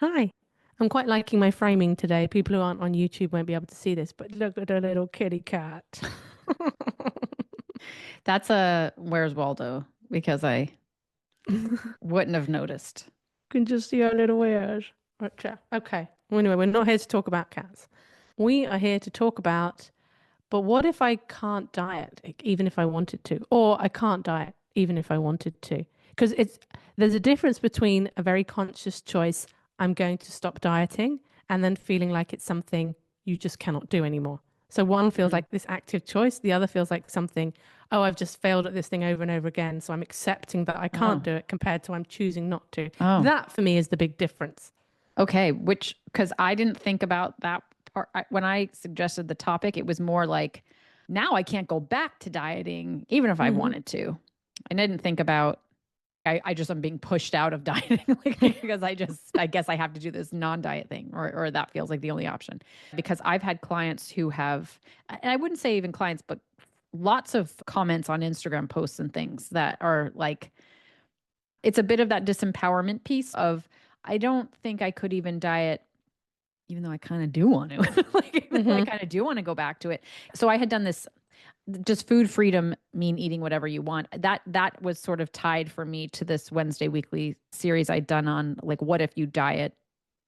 Hi. I'm quite liking my framing today. People who aren't on YouTube won't be able to see this, but look at a little kitty cat. That's a Where's Waldo? Because I You wouldn't have noticed. can just see our little ears. Okay. Well, anyway, we're not here to talk about cats. We are here to talk about, but what if I can't diet, even if I wanted to, or I can't diet, even if I wanted to? Because there's a difference between a very conscious choice, I'm going to stop dieting, and then feeling like it's something you just cannot do anymore. So one feels Mm. like this active choice, the other feels like something, oh, I've just failed at this thing over and over again, so I'm accepting that I can't Oh, do it compared to I'm choosing not to. oh, That for me is the big difference. okay. Because I didn't think about that part. When I suggested the topic, it was more like, now I can't go back to dieting, even if I Hmm. wanted to. I didn't think about, I just am being pushed out of dieting like, because I guess I have to do this non-diet thing, or that feels like the only option. Because I've had clients who have, and I wouldn't say even clients, but lots of comments on Instagram posts and things that are like, it's a bit of that disempowerment piece of, I don't think I could even diet, even though I kind of do want to. Like, even though I Hmm. kind of do want to go back to it. So I had done this, just food freedom mean eating whatever you want. That was sort of tied for me to this Wednesday weekly series I'd done on, like, what if you diet,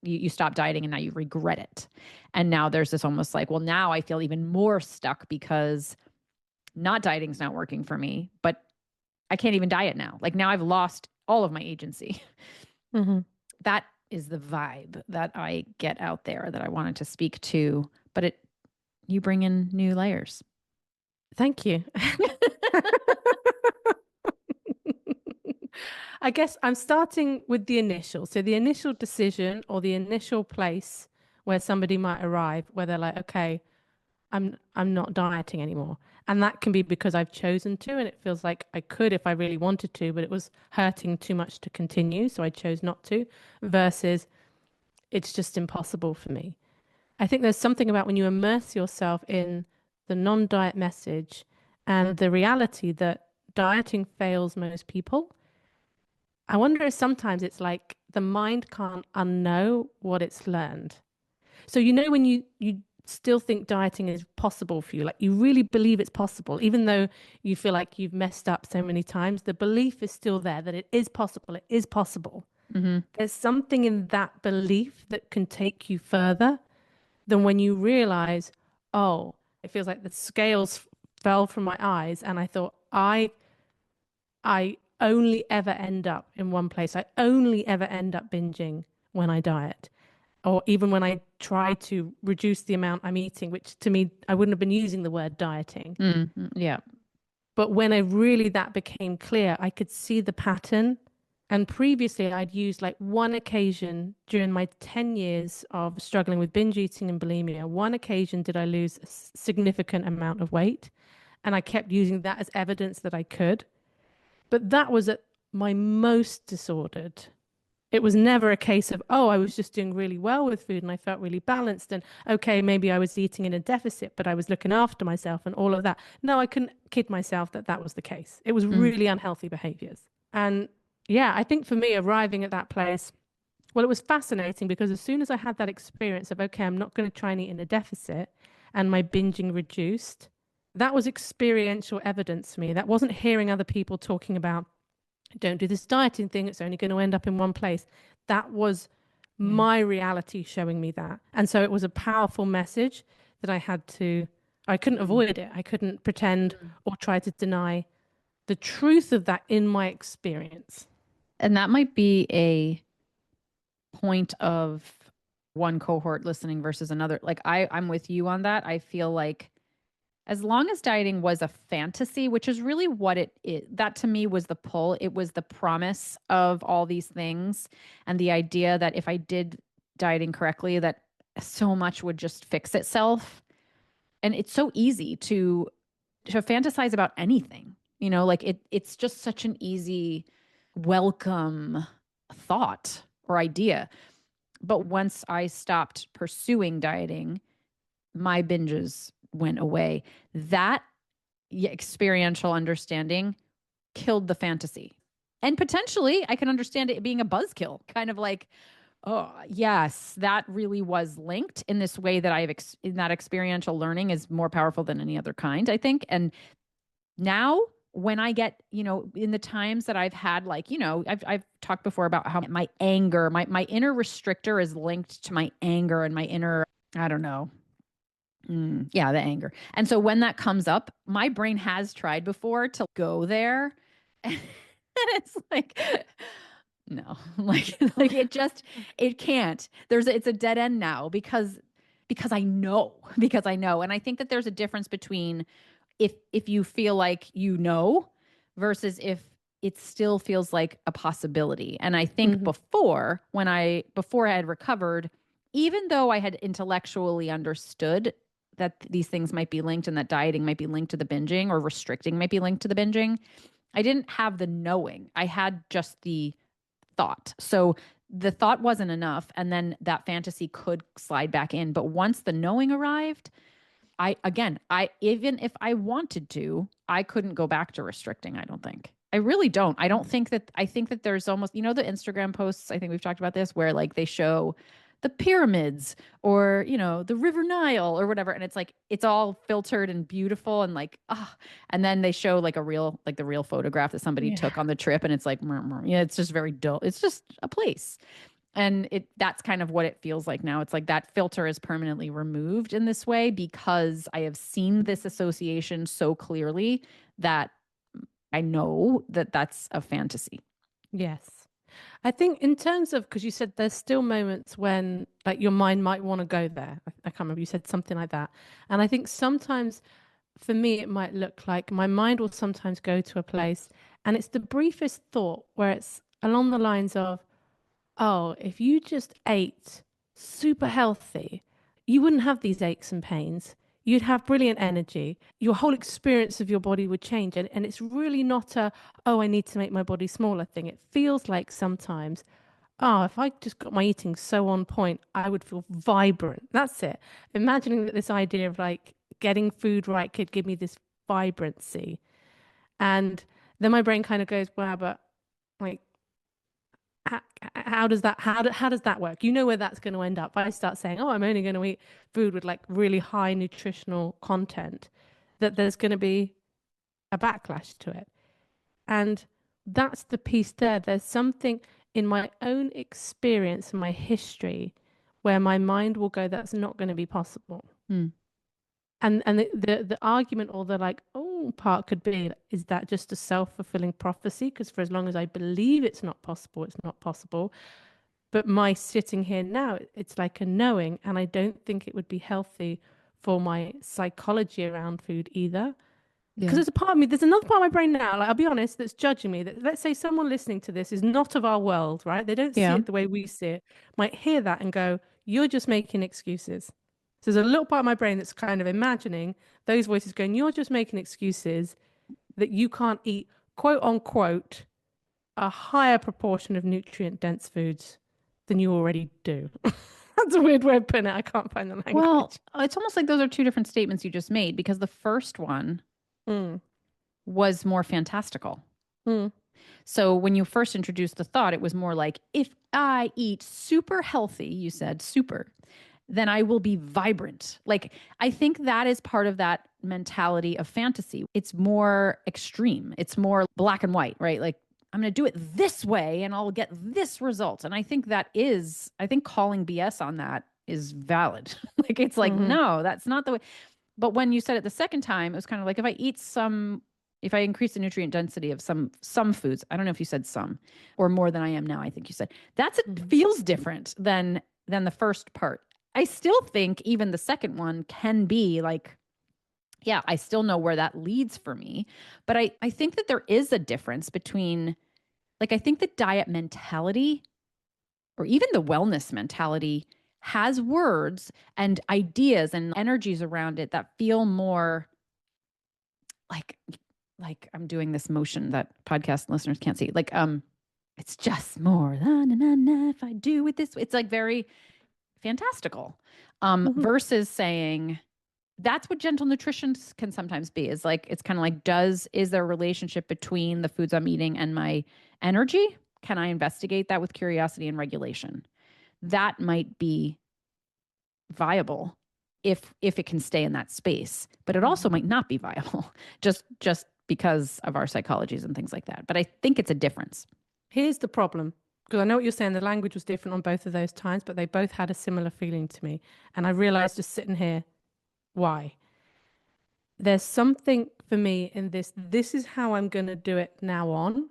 you stop dieting and now you regret it. And now there's this almost like, well, now I feel even more stuck because not dieting's not working for me, but I can't even diet now. Like, now I've lost all of my agency. Hmm. That is the vibe that I get out there that I wanted to speak to, but you bring in new layers. Thank you. I guess I'm starting with the initial. So the initial decision or the initial place where somebody might arrive, where they're like, okay, I'm not dieting anymore. And that can be because I've chosen to, and it feels like I could if I really wanted to, but it was hurting too much to continue, so I chose not to, versus it's just impossible for me. I think there's something about when you immerse yourself in the non-diet message and the reality that dieting fails most people. I wonder if sometimes it's like the mind can't unknow what it's learned. So when you still think dieting is possible for you, like you really believe it's possible, even though you feel like you've messed up so many times, the belief is still there that it is possible. It is possible. Mm-hmm. There's something in that belief that can take you further than when you realize, oh, it feels like the scales fell from my eyes, and I thought I only ever end up in one place. I only ever end up binging when I diet, or even when I try to reduce the amount I'm eating, which to me, I wouldn't have been using the word dieting. Mm-hmm. Yeah. But when that became clear, I could see the pattern. And previously, I'd used like one occasion during my 10 years of struggling with binge eating and bulimia. One occasion did I lose a significant amount of weight. And I kept using that as evidence that I could. But that was at my most disordered. It was never a case of, oh, I was just doing really well with food and I felt really balanced. And okay, maybe I was eating in a deficit, but I was looking after myself and all of that. No, I couldn't kid myself that that was the case. It was Mm. really unhealthy behaviors. And yeah, I think for me, arriving at that place, well, it was fascinating because as soon as I had that experience of, okay, I'm not going to try and eat in a deficit and my binging reduced, that was experiential evidence for me. That wasn't hearing other people talking about don't do this dieting thing. It's only going to end up in one place. That was Yeah. my reality showing me that. And so it was a powerful message that I couldn't Mm. avoid it. I couldn't pretend Mm. or try to deny the truth of that in my experience. And that might be a point of one cohort listening versus another. Like, I'm with you on that. I feel like as long as dieting was a fantasy, which is really what it is, that to me was the pull. It was the promise of all these things and the idea that if I did dieting correctly, that so much would just fix itself. And it's so easy to fantasize about anything. Like, it's just such an easy welcome thought or idea. But once I stopped pursuing dieting, my binges went away. That experiential understanding killed the fantasy. And potentially, I can understand it being a buzzkill, kind of like, Oh, yes, that really was linked in this way that in that experiential learning is more powerful than any other kind, I think. And now when I get, in the times that I've had, like, I've talked before about how my anger, my inner restrictor is linked to my anger and my inner, I don't know. Yeah, the anger. And so when that comes up, my brain has tried before to go there. And it's like, no, like it can't. It's a dead end now because I know, because I know. And I think that there's a difference between if you feel like versus if it still feels like a possibility. And I think Mhm. before I had recovered, even though I had intellectually understood that these things might be linked and that dieting might be linked to the binging or restricting might be linked to the binging, I didn't have the knowing. I had just the thought. So the thought wasn't enough. And then that fantasy could slide back in. But once the knowing arrived, I even if I wanted to, I couldn't go back to restricting, I don't think. I really don't. I think that there's almost, the Instagram posts, I think we've talked about this, where like they show the pyramids or, the River Nile or whatever. And it's like, it's all filtered and beautiful and like, and then they show like the real photograph that somebody Yeah. took on the trip. And it's like, yeah, it's just very dull. It's just a place. And that's kind of what it feels like now. It's like that filter is permanently removed in this way because I have seen this association so clearly that I know that that's a fantasy. Yes. I think in terms of, because you said there's still moments when like your mind might want to go there. I can't remember, you said something like that. And I think sometimes for me, it might look like my mind will sometimes go to a place and it's the briefest thought where it's along the lines of, oh, if you just ate super healthy, you wouldn't have these aches and pains. You'd have brilliant energy. Your whole experience of your body would change. And it's really not a, oh, I need to make my body smaller thing. It feels like sometimes, oh, if I just got my eating so on point, I would feel vibrant. That's it. Imagining that this idea of like getting food right could give me this vibrancy. And then my brain kind of goes, wow, but like, how, how does that work? You know where that's going to end up. If I start saying, "Oh, I'm only going to eat food with like really high nutritional content," that there's going to be a backlash to it. And that's the piece there. There's something in my own experience, my history, where my mind will go, "That's not going to be possible." Hmm. And the argument or the like, oh, part could be, is that just a self-fulfilling prophecy? Because for as long as I believe it's not possible, it's not possible. But my sitting here now, it's like a knowing, and I don't think it would be healthy for my psychology around food either. Because Yeah. there's a part of me, there's another part of my brain now, like I'll be honest, that's judging me. That let's say someone listening to this is not of our world, right? They don't see Yeah. it the way we see it, might hear that and go, "You're just making excuses." So there's a little part of my brain that's kind of imagining those voices going, "You're just making excuses that you can't eat, quote unquote, a higher proportion of nutrient dense foods than you already do." That's a weird way of putting it. I can't find the Well, language. it's almost like those are two different statements you just made because the first one Mm, was more fantastical. mm, So when you first introduced the thought, it was more like, if I eat super healthy, you said super, then I will be vibrant. Like, I think that is part of that mentality of fantasy. It's more extreme, it's more black and white, right? Like, I'm going to do it this way and I'll get this result. And I think calling BS on that is valid. Like, it's like, hmm no, that's not the way. But when you said it the second time, it was kind of like if I increase the nutrient density of some foods, I don't know if you said some or more than I am now, I think you said, it hmm feels different than the first part. I still think even the second one can be like, yeah, I still know where that leads for me. But I think that there is a difference between, like, I think the diet mentality or even the wellness mentality has words and ideas and energies around it that feel more like I'm doing this motion that podcast listeners can't see. Like, it's just more if I do with this. It's like very fantastical. hmm Versus saying that's what gentle nutrition can sometimes be. Is like, it's kind of like, is there a relationship between the foods I'm eating and my energy? Can I investigate that with curiosity and regulation? that might be viable if it can stay in that space, but it also might not be viable just because of our psychologies and things like that. But I think it's a difference. Here's the problem, because I know what you're saying. The language was different on both of those times, but they both had a similar feeling to me. And I realized just sitting here, why? There's something for me in this. This is how I'm going to do it now on.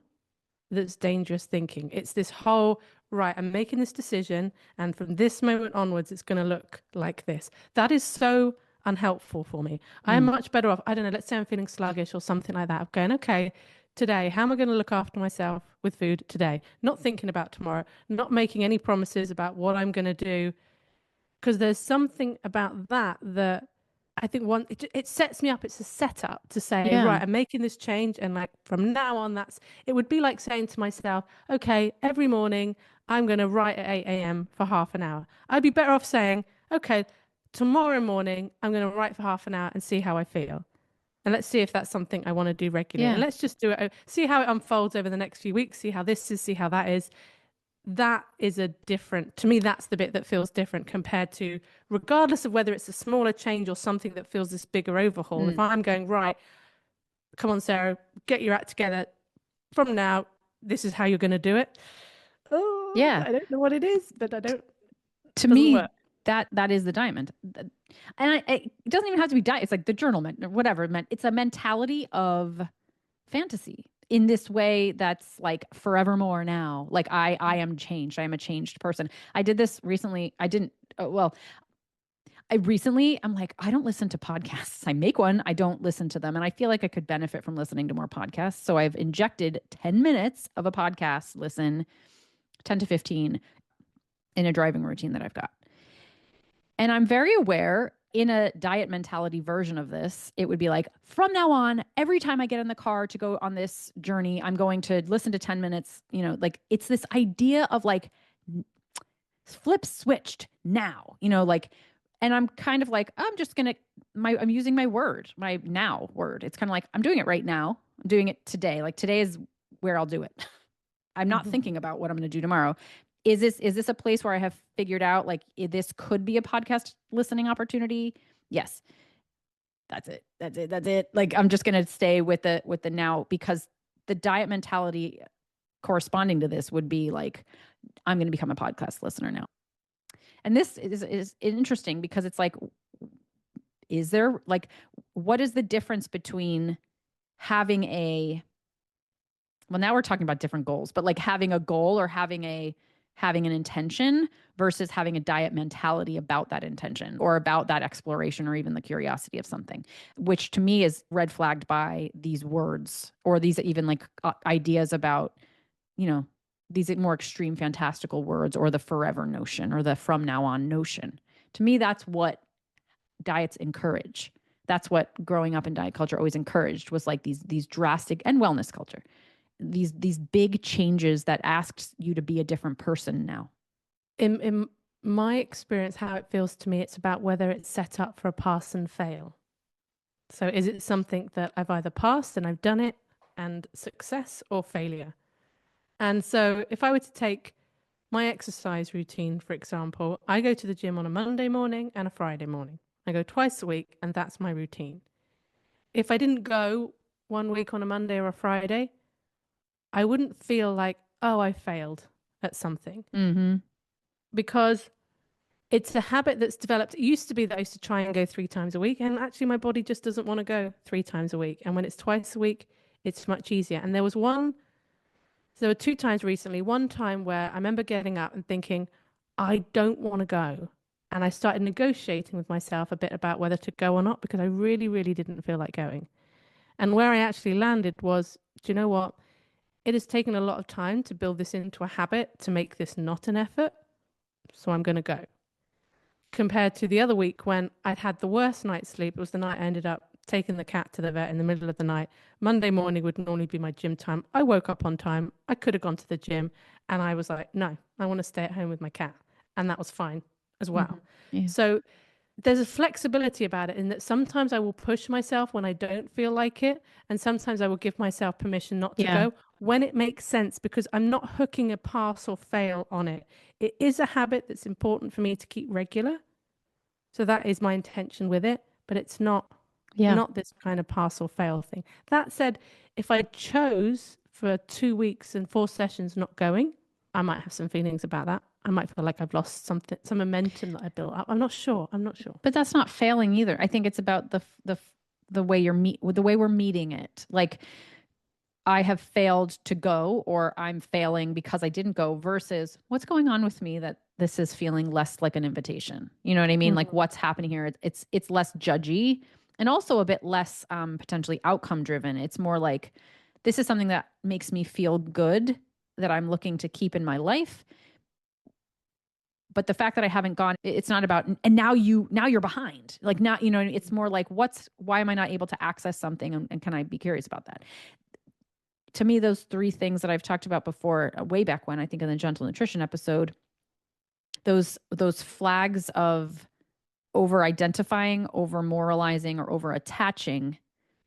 That's dangerous thinking. It's this whole, right, I'm making this decision, and from this moment onwards, it's going to look like this. That is so unhelpful for me. I am much better off, I don't know, let's say I'm feeling sluggish or something like that, of going, okay, today, how am I going to look after myself with food today? Not thinking about tomorrow, not making any promises about what I'm going to do, because there's something about that that I think it sets me up. It's a setup to say, Yeah. right, I'm making this change, and like from now on, it would be like saying to myself, okay, every morning I'm going to write at 8 a.m. for half an hour. I'd be better off saying, okay, tomorrow morning I'm going to write for half an hour and see how I feel. And let's see if that's something I want to do regularly. Yeah. And let's just do it. See how it unfolds over the next few weeks, see how this is, see how that is. That is to me, that's the bit that feels different compared to, regardless of whether it's a smaller change or something that feels this bigger overhaul. If I'm going, right, come on, Sarah, get your act together. From now, this is how you're going to do it. Oh, Yeah. I don't know what it is, but I don't. To me, that is the diamond. And it doesn't even have to be diet. It's like the journal meant, whatever it meant. It's a mentality of fantasy in this way that's like forevermore now. Like I am changed. I am a changed person. I did this recently. I'm like, I don't listen to podcasts. I make one. I don't listen to them. And I feel like I could benefit from listening to more podcasts. So I've injected 10 minutes of a podcast, listen 10 to 15 in a driving routine that I've got. And I'm very aware in a diet mentality version of this, it would be like, from now on, every time I get in the car to go on this journey, I'm going to listen to 10 minutes, like it's this idea of like flip switched now, like, and I'm kind of like, I'm just going to, I'm using my now word. It's kind of like, I'm doing it right now. I'm doing it today. Like today is where I'll do it. I'm not thinking about what I'm going to do tomorrow. Is this a place where I have figured out like this could be a podcast listening opportunity? Yes. That's it. Like I'm just going to stay with the now, because the diet mentality corresponding to this would be like, I'm going to become a podcast listener now. And this is interesting because it's like, is there like, what is the difference between having now we're talking about different goals, but like having a goal or having an intention versus having a diet mentality about that intention or about that exploration or even the curiosity of something, which to me is red flagged by these words or these even like ideas about, these more extreme fantastical words or the forever notion or the from now on notion. To me, that's what diets encourage. That's what growing up in diet culture always encouraged, was like these drastic, and wellness culture, these big changes that asks you to be a different person now. In my experience, how it feels to me, it's about whether it's set up for a pass and fail. So is it something that I've either passed and I've done it and success, or failure? And so if I were to take my exercise routine, for example, I go to the gym on a Monday morning and a Friday morning. I go twice a week, and that's my routine. If I didn't go one week on a Monday or a Friday, I wouldn't feel like, oh, I failed at something. Because it's a habit that's developed. It used to be that I used to try and go 3 times a week, and actually my body just doesn't want to go 3 times a week. And when it's twice a week, it's much easier. And there were 2 times recently. One time where I remember getting up and thinking, I don't want to go. And I started negotiating with myself a bit about whether to go or not, because I really, really didn't feel like going. And where I actually landed was, do you know what? It has taken a lot of time to build this into a habit, to make this not an effort. So I'm going to go. Compared to the other week when I'd had the worst night's sleep. It was the night I ended up taking the cat to the vet in the middle of the night. Monday morning would normally be my gym time. I woke up on time. I could have gone to the gym, and I was like, no, I want to stay at home with my cat. And that was fine as well. Yeah. So there's a flexibility about it in that sometimes I will push myself when I don't feel like it, and sometimes I will give myself permission not to Yeah. go when it makes sense because I'm not hooking a pass or fail on it. It is a habit that's important for me to keep regular. So that is my intention with it, but it's Yeah. not this kind of pass or fail thing. That said, if I chose for 2 weeks and 4 sessions not going, I might have some feelings about that. I might feel like I've lost something, some momentum that I built up. I'm not sure. I'm not sure. But that's not failing either. I think it's about the way the way we're meeting it. Like I have failed to go, or I'm failing because I didn't go, versus what's going on with me that this is feeling less like an invitation. You know what I mean? Like Mm. what's happening here? It's less judgy and also a bit less potentially outcome driven. It's more like this is something that makes me feel good that I'm looking to keep in my life. But the fact that I haven't gone, it's not about, and now you're behind. Like now, it's more like why am I not able to access something? And can I be curious about that? To me, those three things that I've talked about before, way back when, I think in the gentle nutrition episode, those flags of over identifying, over moralizing, or over attaching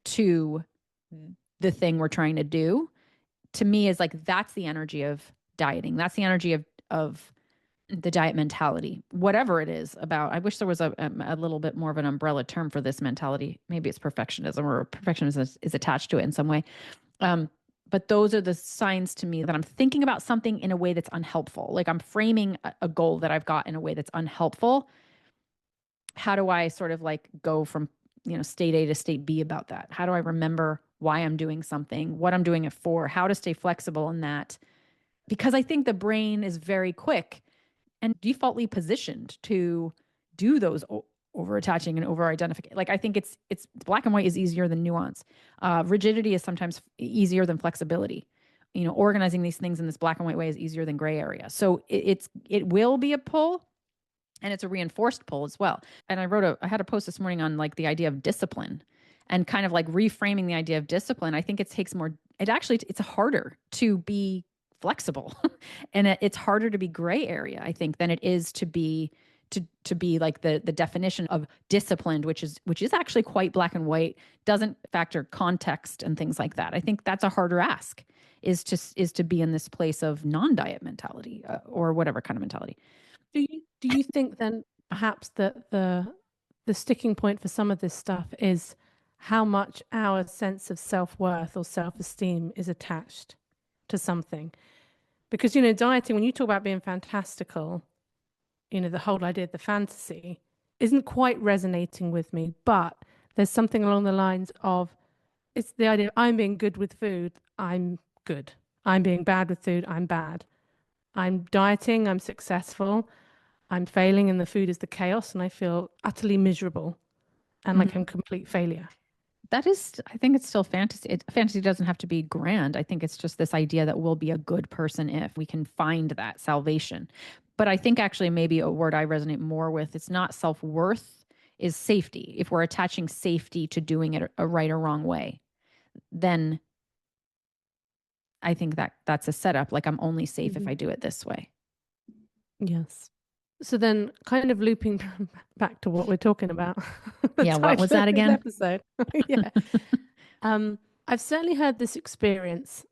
to the thing we're trying to do, to me is like that's the energy of dieting. That's the energy of the diet mentality, whatever it is about. I wish there was a little bit more of an umbrella term for this mentality. Maybe it's perfectionism, or perfectionism is attached to it in some way. But those are the signs to me that I'm thinking about something in a way that's unhelpful. Like I'm framing a goal that I've got in a way that's unhelpful. How do I sort of like go from, state A to state B about that? How do I remember why I'm doing something, what I'm doing it for, how to stay flexible in that? Because I think the brain is very quick and defaultly positioned to do those over attaching and over identifying. Like I think it's black and white is easier than nuance. Rigidity is sometimes easier than flexibility. Organizing these things in this black and white way is easier than gray area. So it will be a pull, and it's a reinforced pull as well. And I had a post this morning on like the idea of discipline and kind of like reframing the idea of discipline. I think it's harder to be flexible and it's harder to be gray area, I think, than it is to be like the definition of disciplined, which is actually quite black and white, doesn't factor context and things like that. I think that's a harder ask, is to be in this place of non-diet mentality, or whatever kind of mentality. Do you think then perhaps that the sticking point for some of this stuff is how much our sense of self-worth or self-esteem is attached to something? Because, dieting, when you talk about being fantastical, the whole idea of the fantasy isn't quite resonating with me, but there's something along the lines of it's the idea of I'm being good with food, I'm good. I'm being bad with food, I'm bad. I'm dieting, I'm successful. I'm failing and the food is the chaos and I feel utterly miserable and like I'm complete failure. That is, I think it's still fantasy. Fantasy doesn't have to be grand. I think it's just this idea that we'll be a good person if we can find that salvation. But I think actually maybe a word I resonate more with, it's not self-worth, is safety. If we're attaching safety to doing it a right or wrong way, then I think that's a setup. Like I'm only safe if I do it this way. Yes. So then kind of looping back to what we're talking about. Yeah, what was that again? Episode. Yeah. I've certainly heard this experience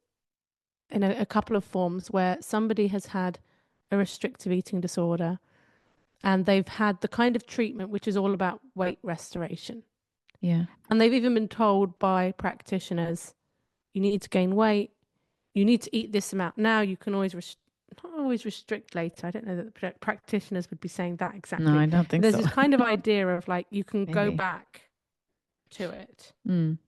in a couple of forms where somebody has had a restrictive eating disorder and they've had the kind of treatment which is all about weight restoration. Yeah. And they've even been told by practitioners, you need to gain weight, you need to eat this amount now, you can always not always restrict later. I don't know that the practitioners would be saying that exactly. No, I don't think There's so. this kind of idea of like you can go Maybe. back to it. Mm.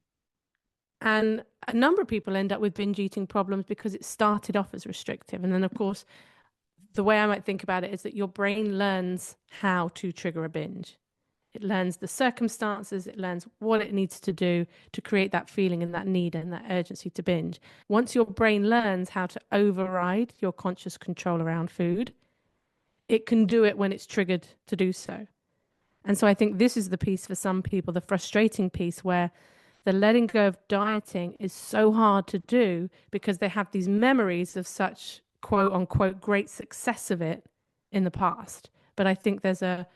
And a number of people end up with binge eating problems because it started off as restrictive. And then, of course, the way I might think about it is that your brain learns how to trigger a binge. It learns the circumstances, it learns what it needs to do to create that feeling and that need and that urgency to binge. Once your brain learns how to override your conscious control around food, it can do it when it's triggered to do so. And so I think this is the piece for some people, the frustrating piece where the letting go of dieting is so hard to do because they have these memories of such quote unquote great success of it in the past. But I think there's a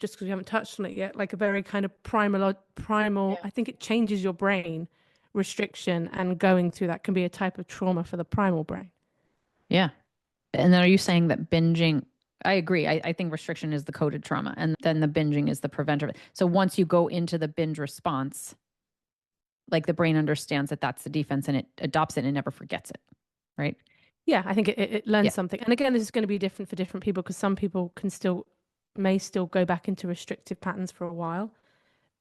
just because we haven't touched on it yet, like a very kind of primal, I think it changes your brain, restriction, and going through that can be a type of trauma for the primal brain. Yeah. And then are you saying that binging? I agree. I think restriction is the coded trauma, and then the binging is the preventer. So once you go into the binge response, like the brain understands that that's the defense and it adopts it and never forgets it, right? Yeah, I think it learns something. And again, this is going to be different for different people because some people may still go back into restrictive patterns for a while.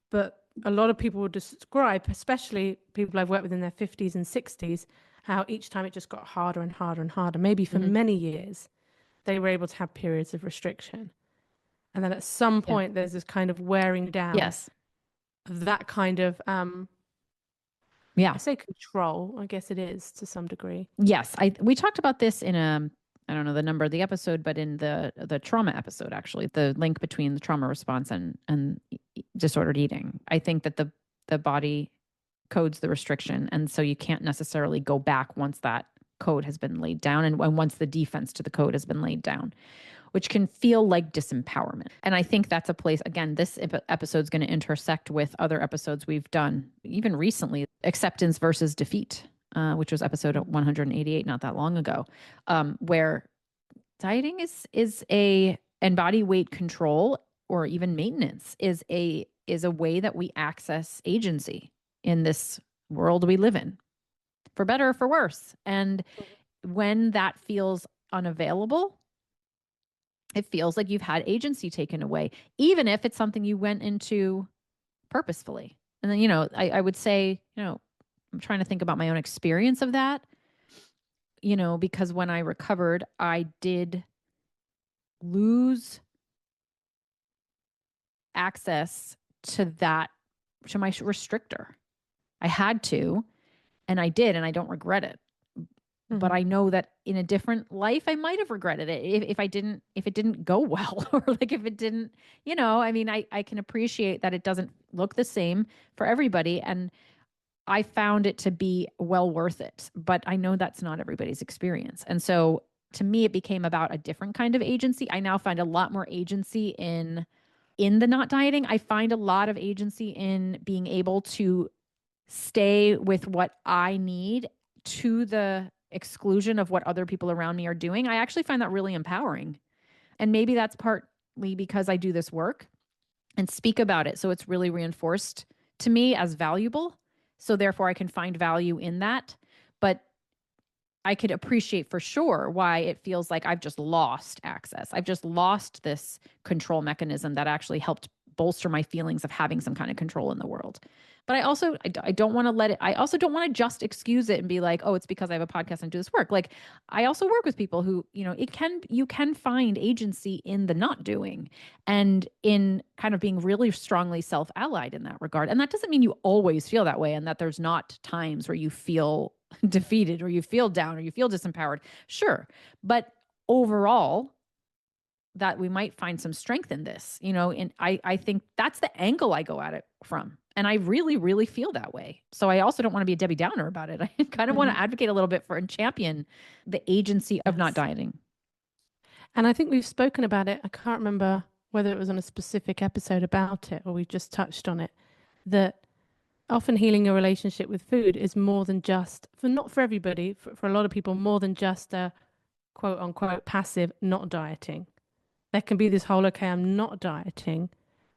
But a lot of people will describe, especially people I've worked with in their 50s and 60s, how each time it just got harder and harder and harder. Maybe for many years, they were able to have periods of restriction. And then at some point, there's this kind of wearing down of that kind of, I say control, I guess it is to some degree. Yes. We talked about this in I don't know the number of the episode, but in the trauma episode, actually, the link between the trauma response and disordered eating. I think that the body codes the restriction. And so you can't necessarily go back once that code has been laid down and once the defense to the code has been laid down, which can feel like disempowerment. And I think that's a place, again, this episode is going to intersect with other episodes we've done, even recently, acceptance versus defeat, which was episode 188, not that long ago, where dieting and body weight control or even maintenance is a way that we access agency in this world we live in, for better or for worse. And when that feels unavailable, it feels like you've had agency taken away, even if it's something you went into purposefully. And then, I would say, I'm trying to think about my own experience of that, because when I recovered, I did lose access to my restrictor. I had to, and I did, and I don't regret it. But I know that in a different life, I might have regretted it if it didn't go well, or like if it didn't, I can appreciate that it doesn't look the same for everybody. And I found it to be well worth it, but I know that's not everybody's experience. And so to me, it became about a different kind of agency. I now find a lot more agency in the not dieting. I find a lot of agency in being able to stay with what I need to the exclusion of what other people around me are doing. I actually find that really empowering. And maybe that's partly because I do this work and speak about it. So it's really reinforced to me as valuable. So therefore I can find value in that. But I could appreciate for sure why it feels like I've just lost access. I've just lost this control mechanism that actually helped bolster my feelings of having some kind of control in the world. But I don't want to let it, I also don't want to just excuse it and be like, oh, it's because I have a podcast and do this work. Like, I also work with people who, you can find agency in the not doing and in kind of being really strongly self-allied in that regard. And that doesn't mean you always feel that way and that there's not times where you feel defeated or you feel down or you feel disempowered. Sure. But overall, that we might find some strength in this, and I think that's the angle I go at it from. And I really, really feel that way. So I also don't want to be a Debbie Downer about it. I kind of want to advocate a little bit for and champion the agency of not dieting. And I think we've spoken about it. I can't remember whether it was on a specific episode about it or we just touched on it, that often healing your relationship with food is more than just, not for everybody, for a lot of people, more than just a quote unquote passive not dieting. There can be this whole, okay, I'm not dieting,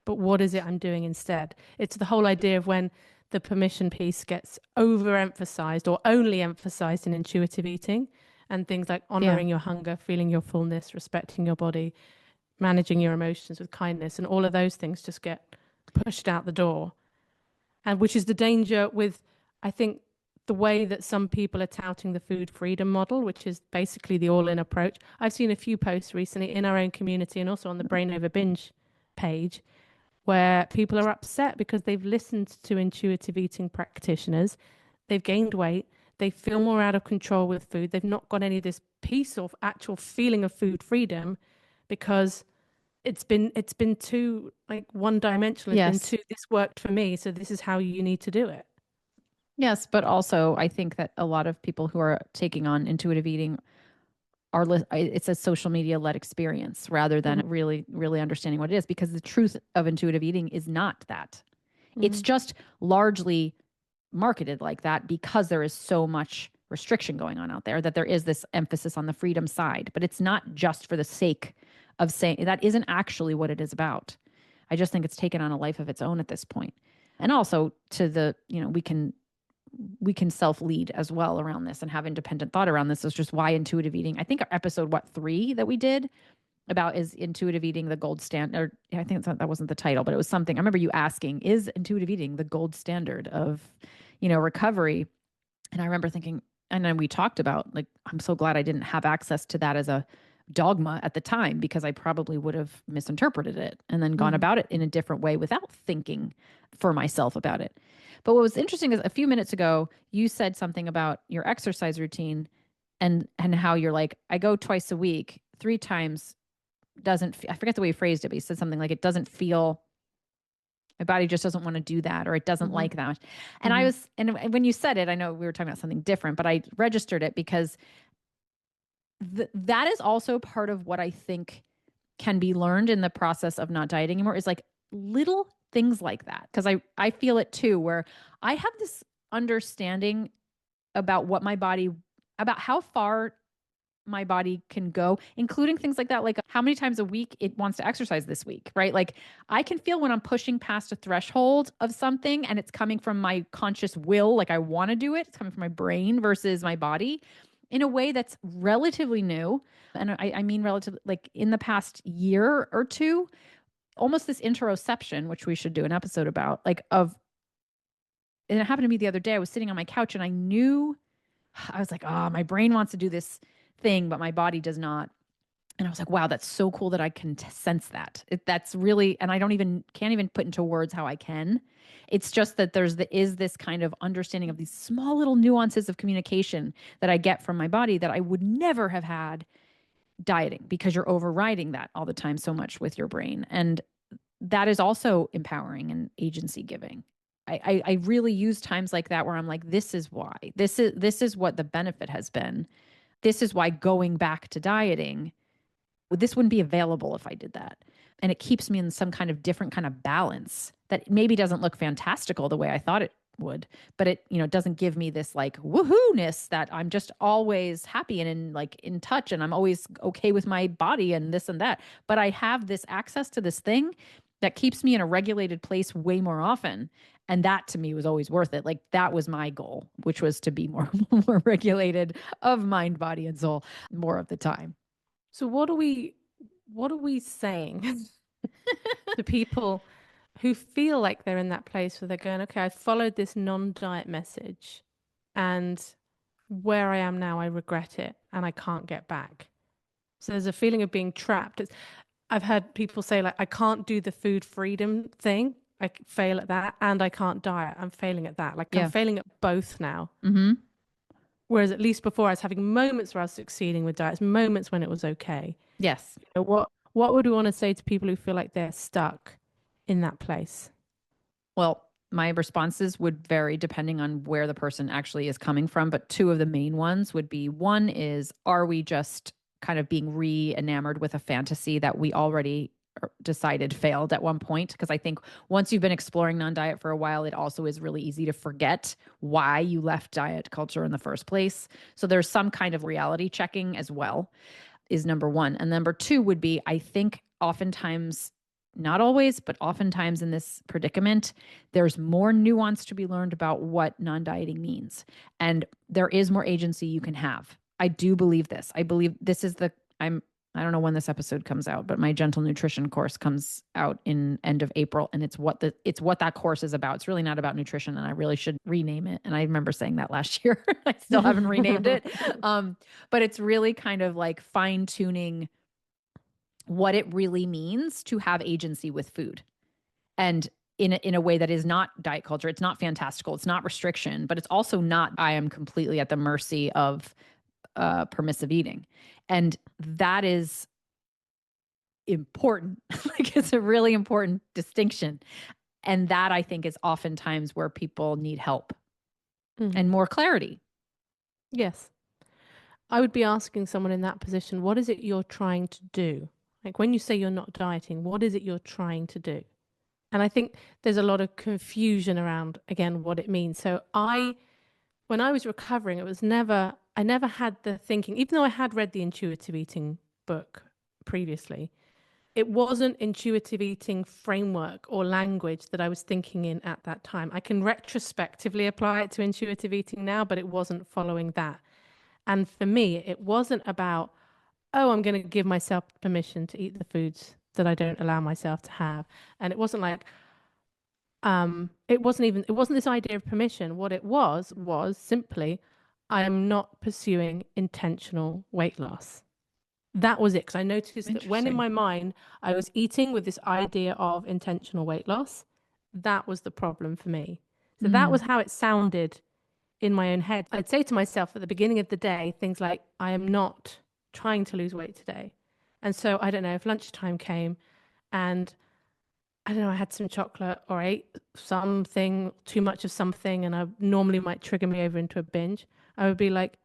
but what is it I'm doing instead? It's the whole idea of when the permission piece gets overemphasized or only emphasized in intuitive eating, and things like honoring your hunger, feeling your fullness, respecting your body, managing your emotions with kindness, and all of those things just get pushed out the door. And which is the danger with, I think, the way that some people are touting the food freedom model, which is basically the all-in approach. I've seen a few posts recently in our own community and also on the Brain Over Binge page where people are upset because they've listened to intuitive eating practitioners. They've gained weight. They feel more out of control with food. They've not got any of this peace or actual feeling of food freedom because it's been too like one-dimensional. It's been too, this worked for me, so this is how you need to do it. Yes, but also I think that a lot of people who are taking on intuitive eating it's a social media led experience rather than really, really understanding what it is, because the truth of intuitive eating is not that. It's just largely marketed like that because there is so much restriction going on out there, that there is this emphasis on the freedom side, but it's not just for the sake of saying that. Isn't actually what it is about. I just think it's taken on a life of its own at this point. And also to the, we can self-lead as well around this and have independent thought around this. Is just why intuitive eating, I think our episode 3 that we did about, is intuitive eating the gold standard? I think that wasn't the title, but it was something. I remember you asking, is intuitive eating the gold standard of, recovery? And I remember thinking, and then we talked about, like, I'm so glad I didn't have access to that as a dogma at the time, because I probably would have misinterpreted it and then gone about it in a different way without thinking for myself about it. But what was interesting is a few minutes ago, you said something about your exercise routine and how you're like, I go twice a week, 3 times doesn't, I forget the way you phrased it, but you said something like, it doesn't feel, my body just doesn't want to do that, or it doesn't like that. And I was, and when you said it, I know we were talking about something different, but I registered it because that is also part of what I think can be learned in the process of not dieting anymore, is like little things like that. Cause I feel it too, where I have this understanding about what my body, about how far my body can go, including things like that, like how many times a week it wants to exercise this week, right? Like I can feel when I'm pushing past a threshold of something and it's coming from my conscious will, like I want to do it. It's coming from my brain versus my body in a way that's relatively new. And I mean, relative, like in the past year or two, almost this interoception, which we should do an episode about, like and it happened to me the other day. I was sitting on my couch and I was like, oh, my brain wants to do this thing, but my body does not. And I was like, wow, that's so cool that I can sense that. That's really, and I can't even put into words how I can. It's just that is this kind of understanding of these small little nuances of communication that I get from my body that I would never have had dieting, because you're overriding that all the time so much with your brain. And that is also empowering and agency giving. I really use times like that where I'm like, this is why. This is what the benefit has been. This is why going back to dieting, this wouldn't be available if I did that. And it keeps me in some kind of different kind of balance that maybe doesn't look fantastical the way I thought it would, but it, doesn't give me this like woohoo-ness that I'm just always happy and in touch and I'm always okay with my body and this and that. But I have this access to this thing that keeps me in a regulated place way more often. And that to me was always worth it. Like that was my goal, which was to be more regulated of mind, body, and soul more of the time. So what are we saying to people who feel like they're in that place where they're going, okay, I followed this non-diet message and where I am now, I regret it and I can't get back. So there's a feeling of being trapped. I've heard people say, like, I can't do the food freedom thing. I fail at that. And I can't diet. I'm failing at that. Like, Yeah. I'm failing at both now. Mm-hmm. Whereas at least before I was having moments where I was succeeding with diets, moments when it was okay. Yes. What would we want to say to people who feel like they're stuck in that place? Well, my responses would vary depending on where the person actually is coming from. But 2 of the main ones would be, one is, are we just kind of being re-enamored with a fantasy that we already decided failed at one point? Because I think once you've been exploring non-diet for a while, it also is really easy to forget why you left diet culture in the first place. So there's some kind of reality checking as well, is number 1. And number 2 would be, I think oftentimes, not always, but oftentimes in this predicament, there's more nuance to be learned about what non-dieting means. And there is more agency you can have. I do believe this. I believe this is I don't know when this episode comes out, but my gentle nutrition course comes out in end of April. And it's what that course is about. It's really not about nutrition, and I really should rename it. And I remember saying that last year. I still haven't renamed it. But it's really kind of like fine tuning what it really means to have agency with food. And in a way that is not diet culture. It's not fantastical. It's not restriction, but it's also not, I am completely at the mercy of permissive eating. And that is important. Like, it's a really important distinction. And that, I think, is oftentimes where people need help and more clarity. Yes. I would be asking someone in that position, what is it you're trying to do? Like when you say you're not dieting, what is it you're trying to do? And I think there's a lot of confusion around, again, what it means. So when I was recovering, I never had the thinking, even though I had read the intuitive eating book previously, it wasn't intuitive eating framework or language that I was thinking in at that time. I can retrospectively apply it to intuitive eating now, but it wasn't following that. And for me, it wasn't about, oh, I'm going to give myself permission to eat the foods that I don't allow myself to have. And it wasn't like, it wasn't this idea of permission. What it was simply, I am not pursuing intentional weight loss. That was it. Because I noticed that when in my mind I was eating with this idea of intentional weight loss, that was the problem for me. So that was how it sounded in my own head. I'd say to myself at the beginning of the day things like, I am not trying to lose weight today. And so I don't know if lunchtime came and I don't know, I had some chocolate or ate something, too much of something, and I normally might trigger me over into a binge. I would be like,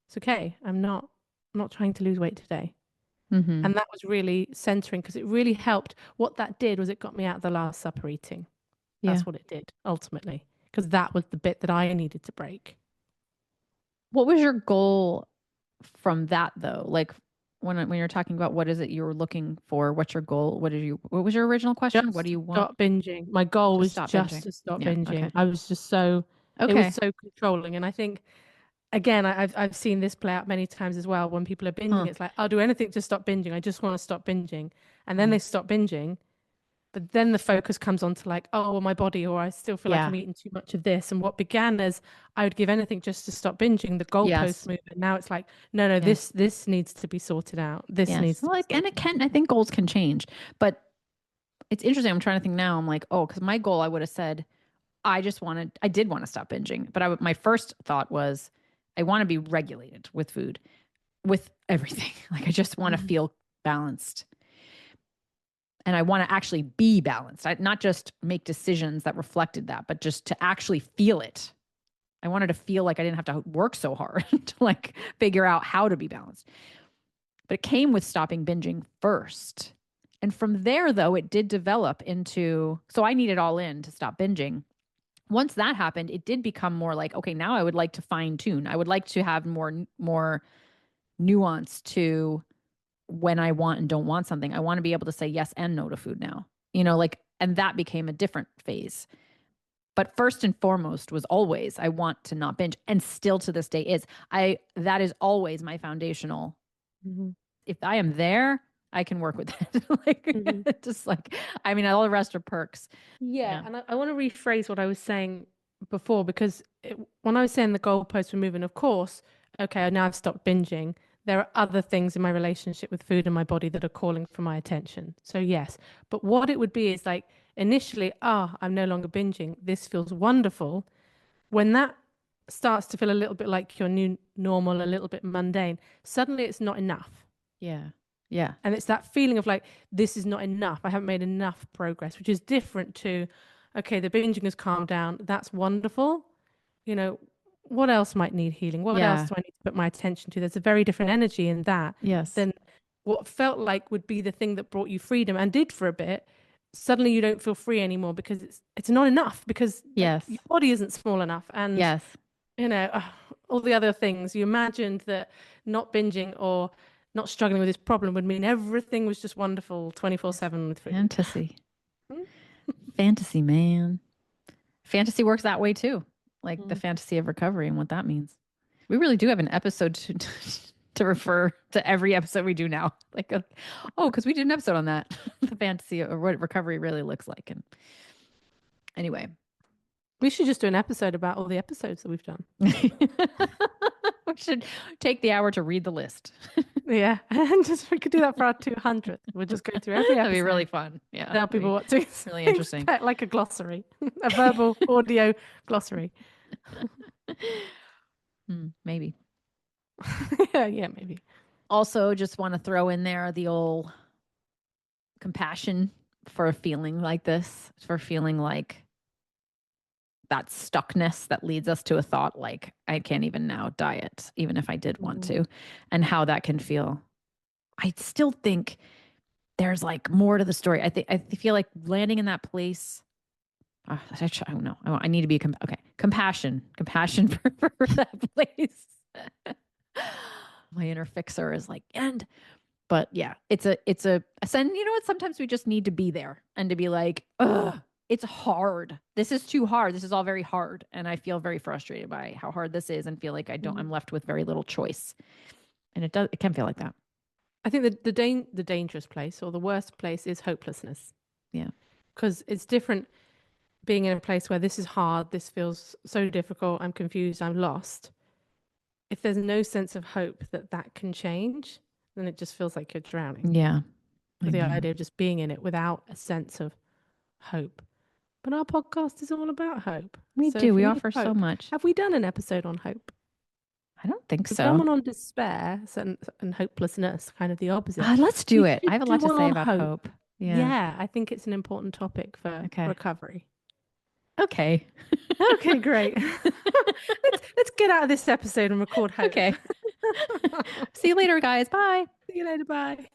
it's okay. I'm not trying to lose weight today. Mm-hmm. And that was really centering because it really helped. What that did was it got me out of the Last Supper eating. Yeah. That's what it did ultimately, because that was the bit that I needed to break. What was your goal from that though? Like when you're talking about what is it you were looking for, what's your goal? What was your original question? Just What do to you want? stop binging. My goal Just was stop just binging. to stop Yeah. binging. Okay. I was just so, it was Okay. so controlling. And I think, again, I've seen this play out many times as well. When people are binging, Huh. it's like, I'll do anything to stop binging. I just want to stop binging. And then Yeah. they stop binging. But then the focus comes on to like, oh, well, my body, or I still feel like Yeah. I'm eating too much of this. And what began as I would give anything just to stop binging, the goalpost Yes. movement. Now it's like, no, Yes. this needs to be sorted out. This Yes. needs to Well, be like, and sorted it out. can, I think goals can change, but it's interesting. I'm trying to think now. I'm like, oh, because my goal, I would have said, I did want to stop binging, but my first thought was, I want to be regulated with food, with everything. Like, I just want to Mhm. feel balanced. And I want to actually be balanced. Not just make decisions that reflected that, but just to actually feel it. I wanted to feel like I didn't have to work so hard to like figure out how to be balanced. But it came with stopping binging first. And from there, though, it did develop into, so I needed all in to stop binging. Once that happened, it did become more like, okay, now I would like to fine tune. I would like to have more nuance to when I want and don't want something. I want to be able to say yes and no to food now. Like, and that became a different phase. But first and foremost was always I want to not binge, and still to this day is that is always my foundational. Mhm. If I am there, I can work with it. Mhm. Like just like I mean, all the rest are perks. Yeah, Yeah. and I want to rephrase what I was saying before because when I was saying the goalposts were moving, of course, okay, now I've stopped binging. There are other things in my relationship with food and my body that are calling for my attention. So yes, but what it would be is like initially, I'm no longer binging. This feels wonderful. When that starts to feel a little bit like your new normal, a little bit mundane, suddenly it's not enough. Yeah. Yeah. And it's that feeling of like, this is not enough. I haven't made enough progress, which is different to, okay, the binging has calmed down. That's wonderful. You know, what else might need healing? What else Yeah. do I need to put my attention to? There's a very different energy in that Yes. than what felt like would be the thing that brought you freedom and did for a bit. Suddenly you don't feel free anymore because it's not enough because like Yes. your body isn't small enough and Yes. you know all the other things you imagined that not binging or not struggling with this problem would mean everything was just wonderful 24/7 with food. Fantasy. Mm. Fantasy, man. Fantasy works that way too. Like the Mm. fantasy of recovery and what that means. We really do have an episode to refer to every episode we do now. Like, oh, because we did an episode on that, the fantasy or what recovery really looks like. And anyway, We should just do an episode about all the episodes that we've done. we should take the hour to read the list. Yeah, and just we could do that for our 200th. We'll just go through every That'd be episode, really fun. Yeah, tell that'd people be what to really interesting. expect, like a glossary, a verbal audio glossary. Maybe. Yeah, maybe. Also, just want to throw in there the old compassion for feeling like this, for feeling like that stuckness that leads us to a thought like, I can't even now diet, even if I did want to, and how that can feel. I still think there's like more to the story. I feel like landing in that place. I don't know. I need to be compassion for that place. My inner fixer is like, but yeah, it's a and you know what? Sometimes we just need to be there and to be like, ugh, it's hard. This is too hard. This is all very hard. And I feel very frustrated by how hard this is and feel like I'm left with very little choice. And it can feel like that. I think the dangerous place or the worst place is hopelessness. Yeah. Because it's different being in a place where this is hard, this feels so difficult, I'm confused, I'm lost. If there's no sense of hope that can change, then it just feels like you're drowning. Yeah. The idea of just being in it without a sense of hope. But our podcast is all about hope. We do. We offer so much. Have we done an episode on hope? I don't think so. Someone on despair and hopelessness, kind of the opposite. Let's do it. I have a lot to say about hope. Yeah, I think it's an important topic for recovery. Okay. Okay, great. let's get out of this episode and record hope. Okay. See you later, guys. Bye. See you later. Bye.